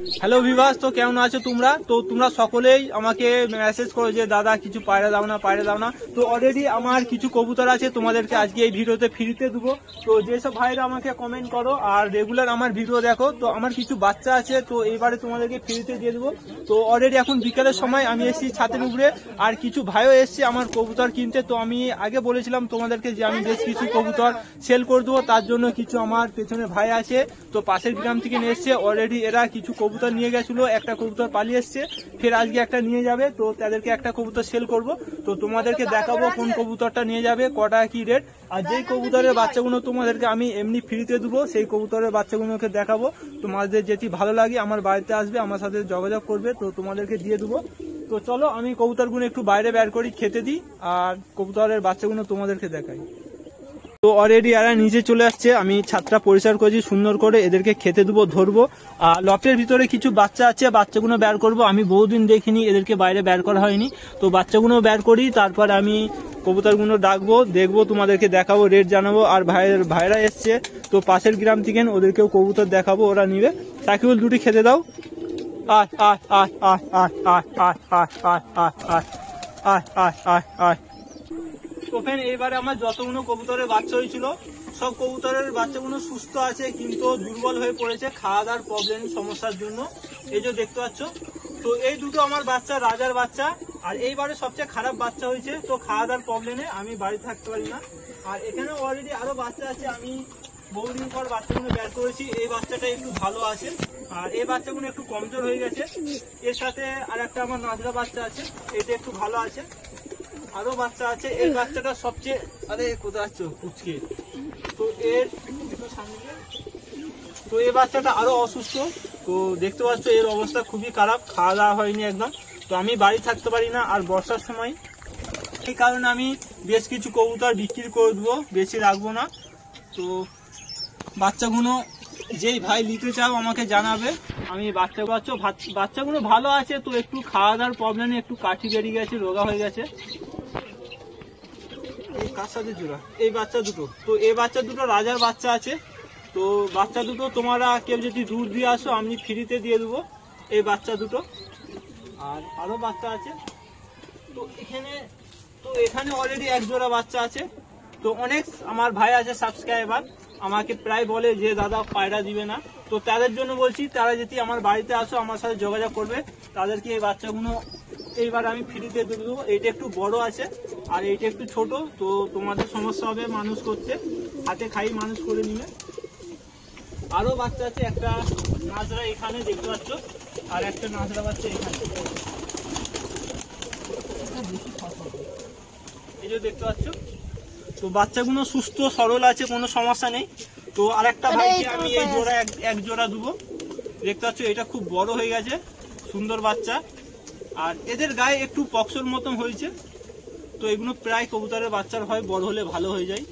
Hello viewers, তো কেমন আছো তোমরা? তো তোমরা সকলেই আমাকে মেসেজ করো যে দাদা কিছু পায়রা দাও না। তো অলরেডি আমার কিছু কবুতর আছে, তোমাদেরকে আজকে এই ভিডিওতে ফ্রিতে দেবো। তো যেসব ভাইরা আমাকে কমেন্ট করো আর রেগুলার আমার ভিডিও দেখো, তো আমার কিছু বাচ্চা আছে, তো এবারে তোমাদেরকে ফ্রিতে দিয়ে দেবো। তো অলরেডি এখন বিকালের সময় আমি এসেছি ছাদের উপরে, আর কিছু ভাইও এসছে আমার কবুতর কিনতে। তো আমি আগে বলেছিলাম তোমাদেরকে যে আমি বেশ কিছু কবুতর সেল করে দেবো, তার জন্য কিছু আমার পেছনে ভাই আছে, তো পাশের গ্রাম থেকে নিয়ে এসছে। অলরেডি এরা কিছু কবুতর নিয়ে গেছিল, একটা কবুতর পালিয়ে এসছে, ফের আজকে একটা নিয়ে যাবে। তো তাদেরকে একটা কবুতর সেল করব, তো তোমাদেরকে দেখাবো কোন কবুতরটা নিয়ে যাবে, কটা কি রেট। আর যেই কবুতরের বাচ্চাগুলো তোমাদেরকে আমি এমনি ফ্রিতে দেবো, সেই কবুতরের বাচ্চাগুলোকে দেখাবো। তোমাদের যেটি ভালো লাগে আমার বাড়িতে আসবে, আমার সাথে যোগাযোগ করবে, তো তোমাদেরকে দিয়ে দেবো। তো চলো আমি কবুতরগুলো একটু বাইরে বের করি, খেতে দিই, আর কবুতরের বাচ্চাগুলো তোমাদেরকে দেখাই। তো অলরেডি এরা নিচে চলে আসছে, আমি ছাদটা পরিষ্কার করেছি সুন্দর করে, এদেরকে খেতে দেবো, ধরবো। আর লফটের ভিতরে কিছু বাচ্চা আছে, বাচ্চাগুলো বের করব। আমি বহুদিন দেখিনি, এদেরকে বাইরে বের করা হয়নি, তো বাচ্চাগুলো বের করি, তারপর আমি কবুতরগুলো ডাকবো, দেখবো, তোমাদেরকে দেখাবো, রেট জানাবো। আর ভাইরা এসছে তো পাশের গ্রাম থেকে, ওদেরকেও কবুতর দেখাবো, ওরা নিবে। সাকিবুল দুটি খেতে দাও। আয় আয় আয় আয় আয় আয় আয় আয় আয় আয় আয় আয় আয় আয়। ওপেন এবারে আমার যতগুলো কবুতরের বাচ্চা হয়েছিল, সব কবুতরের বাচ্চাগুলো সুস্থ আছে, কিন্তু দুর্বল হয়ে পড়েছে খাওয়া দাওয়ার প্রবলেম সমস্যার জন্য। এই যে দেখতে পাচ্ছ, তো এই দুটো আমার বাচ্চা, রাজার বাচ্চা। আর এইবারে সবচেয়ে খারাপ বাচ্চা হয়েছে, তো খাওয়া দাওয়ার প্রবলেমে আমি বাড়ি থাকতে পারি না। আর এখানে অলরেডি আরো বাচ্চা আছে, আমি বহুদিন পর বাচ্চাগুলো বের করেছি। এই বাচ্চাটা একটু ভালো আছে, আর এই বাচ্চাগুলো একটু কমজোর হয়ে গেছে। এর সাথে আর একটা আমার নাজরা বাচ্চা আছে, এটা একটু ভালো আছে। আরো বাচ্চা আছে, এই বাচ্চাটা সবচেয়ে, আরে কোথায় আছো কুচকে, তো এর তো এই বাচ্চাটা আরো অসুস্থ। তো দেখতে পাচ্ছ এর অবস্থা খুবই খারাপ, খাওয়া দাওয়া হয়নি একদম। তো আমি বাড়ি থাকতে পারি না, আর বর্ষার সময়, এই কারণে আমি বেশ কিছু কবুতর বিক্রি করে দেবো, বেশি রাখবো না। তো বাচ্চাগুলো যেই ভাই নিতে চাও আমাকে জানাবে, আমি বাচ্চাগুলো ভালো আছে, তো একটু খাওয়া দাওয়ার প্রবলেমে একটু কাঠি বেরিয়ে গেছে, রোগা হয়ে গেছে। এই কার সাথে জোড়া এই বাচ্চা দুটো, তো এই বাচ্চা দুটো রাজার বাচ্চা আছে। তো বাচ্চা দুটো তোমরা কেউ যদি দুধ দিয়ে আসো আমি ফ্রিতে দিয়ে দেবো এই বাচ্চা দুটো। আর আরো বাচ্চা আছে, তো এখানে অলরেডি এক জোড়া বাচ্চা আছে। তো অনেক আমার ভাই আছে সাবস্ক্রাইবার, আমাকে প্রায় বলে যে দাদা পায়রা দিবে না। তো তাদের জন্য বলছি, তারা যদি আমার বাড়িতে আসো আমার সাথে যোগাযোগ করবে, তাদেরকে এই বাচ্চাগুলো এইবার আমি ফ্রিতে দিয়ে দেবো। এইটা একটু বড় আছে, আর এইটা একটু ছোট, তো তোমাদের সমস্যা হবে মানুষ করতে, হাতে খাই মানুষ করে নিলে। আরো বাচ্চা আছে, একটা নাজরা এখানে দেখতে পাচ্ছ, আর একটা নাজরা বাচ্চা এখানে, এই যে দেখতে পাচ্ছ। তো বাচ্চাগুলো সুস্থ সরল আছে, কোনো সমস্যা নেই। তো আর একটা ভাইকে আমি এই জোড়া এক জোড়া দেবো, দেখতে পাচ্ছ এটা খুব বড় হয়ে গেছে, সুন্দর বাচ্চা। আর এদের গায়ে একটু পক্সর মতন হয়েছে, তো এগুলো প্রায় কবুতরের বাচ্চার হয়, বড় হলে ভালো হয়ে যায়।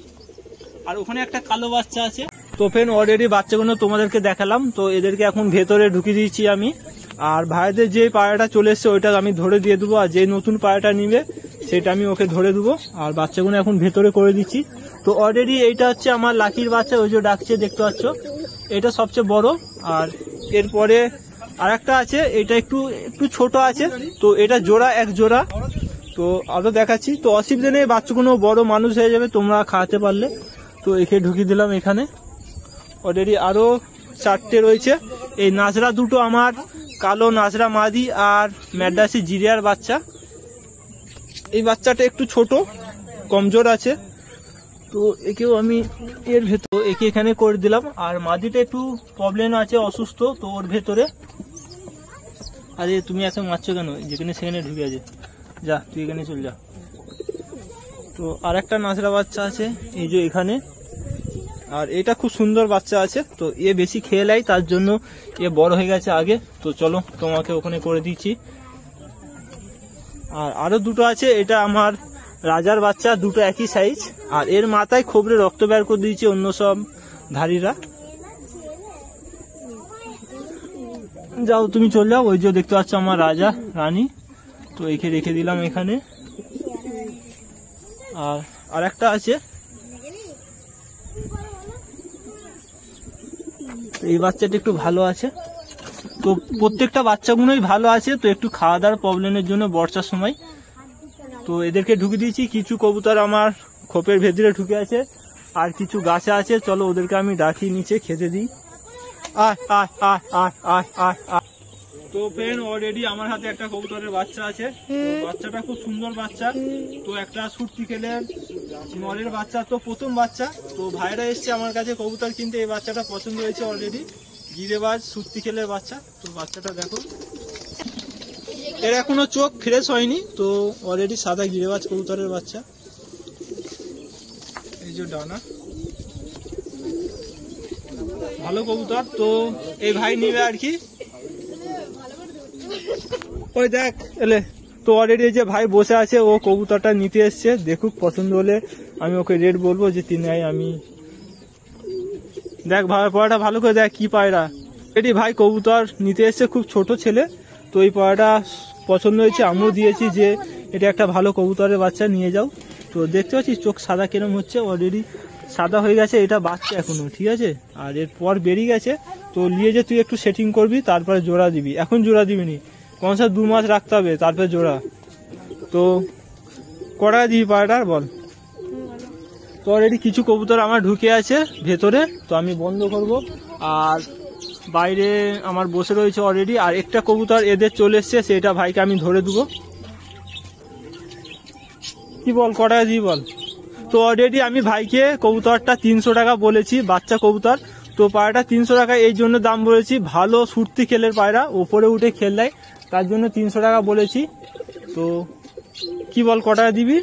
আর ওখানে একটা কালো বাচ্চা আছে। তো ফ্রেন্ড অলরেডি বাচ্চাগুলো তোমাদেরকে দেখালাম, তো এদেরকে এখন ভেতরে ঢুকিয়ে দিয়েছি আমি। আর ভাইদের যে পায়রাটা চলে এসছে ওইটা আমি ধরে দিয়ে দেবো, আর যে নতুন পায়রাটা নিবে সেটা আমি ওকে ধরে দেবো। আর বাচ্চাগুলো এখন ভেতরে করে দিচ্ছি। তো অলরেডি এইটা হচ্ছে আমার লাকির বাচ্চা, ওই যে ডাকছে দেখতে পাচ্ছ, এটা সবচেয়ে বড়। আর এরপরে আর একটা আছে, এটা একটু ছোট আছে, তো এটা জোড়া, এক জোড়া। তো আরো দেখাচ্ছি, তো অসুবিধা নেই, বাচ্চাগুলো বড় মানুষ হয়ে যাবে তোমরা খাওয়াতে পারলে। তো একে ঢুকিয়ে দিলাম এখানে। অলরেডি আরো 4টে রয়েছে। এই নাজরা দুটো আমার কালো নাজরা মাদি আর ম্যাড্রাসি জিরিয়ার বাচ্চা। এই বাচ্চাটা একটু ছোট, কমজোর আছে, তো একেও আমি এর ভেতর একে এখানে করে দিলাম। আর মাদিটা একটু প্রবলেম আছে, অসুস্থ, তো ওর ভেতরে। আরে তুমি এত মারছো কেন, যেখানে সেখানে ঢুকে আছে, যা তুই এখানে চল যা। তো আর একটা নাজরা বাচ্চা আছে এই যে এখানে, আর এটা খুব সুন্দর বাচ্চা আছে। তো এ বেশি খেয়ে নেয়, তার জন্য এ বড় হয়ে গেছে আগে। তো চলো তোমাকে ওখানে করে দিচ্ছি। আর আরো দুটো আছে, এটা আমার রাজার বাচ্চা, দুটো একই সাইজ। আর এর মাথায় খোবরে রক্ত বের করে দিয়েছে অন্য সব ধারীরা। যাও তুমি চলে যাও, ওই যে দেখতে পাচ্ছ আমার রাজা রানী, তো একে রেখে দিলাম এখানে। আর একটা আছে, এই বাচ্চাটা একটু ভালো আছে, তো প্রত্যেকটা বাচ্চাগুলোই ভালো আছে, তো একটু খাওয়া দাওয়ার প্রবলেমের জন্য বর্ষার সময় তো এদেরকে ঢুকে দিয়েছি। কিছু কবুতর আমার খোপের ভেতরে ঢুকে আছে, আর কিছু গাছে আছে। চলো ওদেরকে আমি ডাকি নিচে খেতে দিই। আয় আয় আয় আয় আয় আয় আয়। তো ফ্রেন্ড অলরেডি আমার হাতে একটা কবুতরের বাচ্চা আছে। বাচ্চাটা খুব সুন্দর বাচ্চা, তো একটা সুটকি খেলের নরের বাচ্চা, তো প্রথম বাচ্চা। তো ভাইরা এসছে আমার কাছে কবুতর কিনতে, এই বাচ্চাটা পছন্দ হয়েছে অলরেডি। গিরেবাজ সুটকি খেলের বাচ্চা। তো বাচ্চাটা দেখো, এর এখনো চোখ ফ্রেশ হয়নি, তো অলরেডি সাদা গিরেবাজ কবুতরের বাচ্চা। এই যে ডানা, ভালো কবুতর। তো এই ভাই নিবে আর কি, ওই দেখ এলে। তো অলরেডি যে ভাই বসে আছে, ও কবুতরটা নিতে এসছে, দেখুক পছন্দ হলে আমি ওকে রেট বলবো যে তিনি আমি। দেখ ভাই পড়াটা ভালো করে দেখ কি পায়রা। এটি ভাই কবুতর নিতে এসছে, খুব ছোট ছেলে। তো এই পড়াটা পছন্দ হয়েছে, আমিও দিয়েছি যে এটা একটা ভালো কবুতরের বাচ্চা, নিয়ে যাও। তো দেখতে পাচ্ছিস চোখ সাদা কিরম হচ্ছে, অলরেডি সাদা হয়ে গেছে। এটা বাচ্চা এখনো, ঠিক আছে। আর এরপর বেরিয়ে গেছে, তো নিয়ে যে তুই একটু সেটিং করবি, তারপরে জোড়া দিবি। এখন জোড়া দিবি নি, কমসে 2 মাস রাখতে হবে, তারপরে জোড়া। তো কটা দিবি পায়রাটার বল। তো অলরেডি কিছু কবুতর আমার ঢুকে আছে ভেতরে, তো আমি বন্ধ করব। আর বাইরে আমার বসে রয়েছে অলরেডি, আর একটা কবুতর এদের চলে এসছে, সেটা ভাইকে আমি ধরে দেবো। কি বল কটা দিবি বল। তো অলরেডি আমি ভাইকে কবুতরটা 300 টাকা বলেছি, বাচ্চা কবুতর। তো পায়রাটা 300 টাকা এই জন্য দাম বলেছি, ভালো সুরতি খেলের পায়রা, ওপরে উঠে খেল দেয়, তার জন্য 300 টাকা বলেছি। তো কি বল কটা দিবি।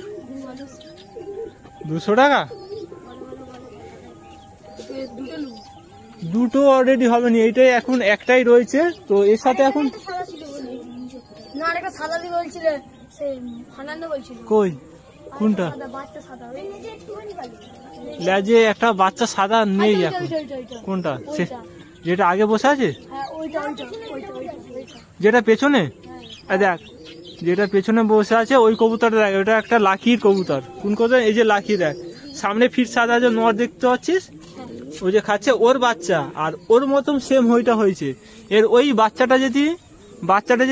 200 টাকা। দুটো অলরেডি হবে না, এইটাই এখন একটাই রয়েছে। তো এর সাথে এখন কই কোনটা লেজে একটা বাচ্চা সাদা নেই এখন। কোনটা যেটা আগে বসে আছে, যেটা পেছনে দেখ, যেটা পেছনে বসে আছে ওই কবুতরটা দেখ, ওটা একটা লাকির কবুতর। কোন কবুতর, এই যে লাকি দেখ, সামনে ফিট সাদা যে নর দেখতে পাচ্ছিস, ওই যে খাচ্ছে, ওর বাচ্চা। আর ওর মতন সেম ওইটা হয়েছে। এর ওই বাচ্চাটা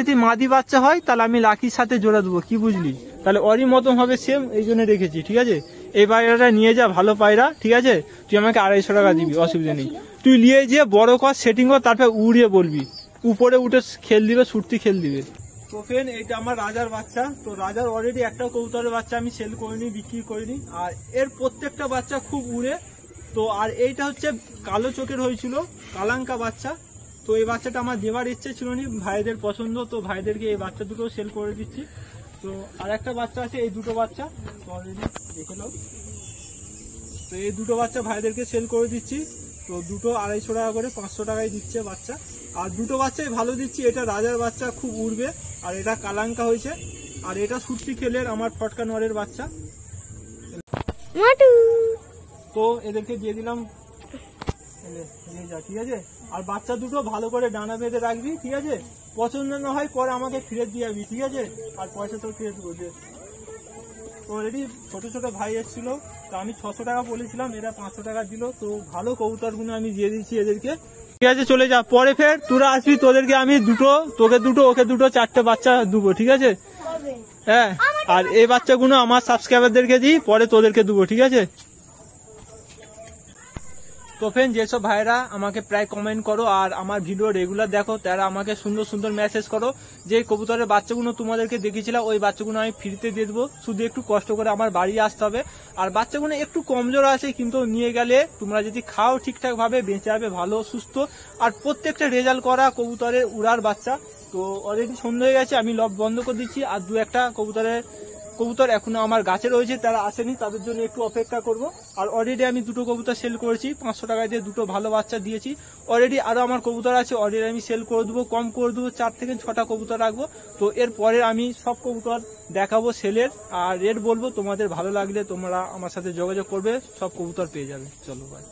যদি মাদি বাচ্চা হয়, তাহলে আমি লাকির সাথে জোড়া দেবো, কি বুঝলি। তাহলে ওরই মতন হবে সেম, এই জন্য রেখেছি, ঠিক আছে। এই পায়রাটা নিয়ে যা, ভালো পায়রা, ঠিক আছে। তুই আমাকে 250 টাকা দিবি, অসুবিধা নেই। তুই নিয়ে যে বড় কর, সেটিং কর, তারপর উড়িয়ে বলবি, উপরে উঠে খেল দিবে, সুরতি খেল দিবে। তো ফ্রেন্ড এইটা আমার রাজার বাচ্চা। তো রাজার অলরেডি একটা কবুতরের বাচ্চা আমি সেল করিনি, বিক্রি করিনি। আর এর প্রত্যেকটা বাচ্চা খুব উড়ে। তো আর এইটা হচ্ছে কালো চোখের হয়েছিল, কালাঙ্কা বাচ্চা। তো এই বাচ্চাটা আমার দেওয়ার ইচ্ছে ছিল না, ভাইদের পছন্দ, তো ভাইদেরকে এই বাচ্চা দুটো সেল করে দিচ্ছি। তো আর একটা বাচ্চা আছে, এই দুটো বাচ্চা তো অলরেডি দেখে নাও। তো এই দুটো বাচ্চা ভাইদেরকে সেল করে দিচ্ছি। তো দুটো 250 টাকা করে, 500 টাকায় দিচ্ছে বাচ্চা। আর দুটো বাচ্চাই ভালো দিচ্ছি। এটা রাজার বাচ্চা, খুব উড়বে। আর এটা কালাঙ্কা হয়েছে। আর এটা সুটকি খেলের আমার ফটকা নরের বাচ্চা। তো এদেরকে দিয়ে দিলাম, নিয়ে যা, ঠিক আছে। আর বাচ্চা দুটো ভালো করে ডানা বেঁধে রাখবি, ঠিক আছে। পছন্দ না হয় পরে আমাকে ফিরে দিয়ে যাবি, ঠিক আছে। আর পয়সা তো ফিরে দেবো। অলরেডি ছোট ছোট ভাই এসেছিল, তো আমি 600 টাকা বলেছিলাম, এরা 500 টাকা দিল। তো ভালো কবুতরগুলো আমি দিয়ে দিচ্ছি এদেরকে, ঠিক আছে। চলে যা, পরে ফের তোরা আসবি, তোদেরকে আমি দুটো, তোকে দুটো, ওকে দুটো, 4টে বাচ্চা দেবো, ঠিক আছে। হ্যাঁ, আর এই বাচ্চাগুলো আমার সাবস্ক্রাইবারদেরকে দিই, পরে তোদেরকে দেবো, ঠিক আছে। তো ফ্রেন্ড, যেসব ভাইরা আমাকে প্রায় কমেন্ট করো আর আমার ভিডিও রেগুলার দেখো, তারা আমাকে সুন্দর সুন্দর মেসেজ করো যে কবুতরের বাচ্চাগুলো তোমাদেরকে দেখিয়েছিলাম, ওই বাচ্চাগুলো আমি ফ্রিতে দিয়ে দেবো। শুধু একটু কষ্ট করে আমার বাড়ি আসতে হবে। আর বাচ্চাগুলো একটু কমজোর আছে, কিন্তু নিয়ে গেলে তোমরা যদি খাও ঠিকঠাক ভাবে, বেঁচে যাবে ভালো সুস্থ। আর প্রত্যেকটা রেজাল্ট করা কবুতরের উড়ার বাচ্চা। তো অলরেডি সন্ধ্যা হয়ে গেছে, আমি লব বন্ধ করে দিচ্ছি। আর 2-1টা কবুতর এখনো আমার গাছে রয়েছে, তারা আসেনি, তাদের জন্য একটু অপেক্ষা করব। আর অলরেডি আমি দুটো কবুতর সেল করেছি, 500 টাকায় দিয়ে দুটো ভালো বাচ্চা দিয়েছি। অলরেডি আরো আমার কবুতর আছে, অলরেডি আমি সেল করে দেবো, কম করে দেবো, 4 থেকে 6টা কবুতর রাখবো। তো এরপরে আমি সব কবুতর দেখাবো সেলের, আর রেট বলবো। তোমাদের ভালো লাগলে তোমরা আমার সাথে যোগাযোগ করবে, সব কবুতর পেয়ে যাবে। চলো ভাই।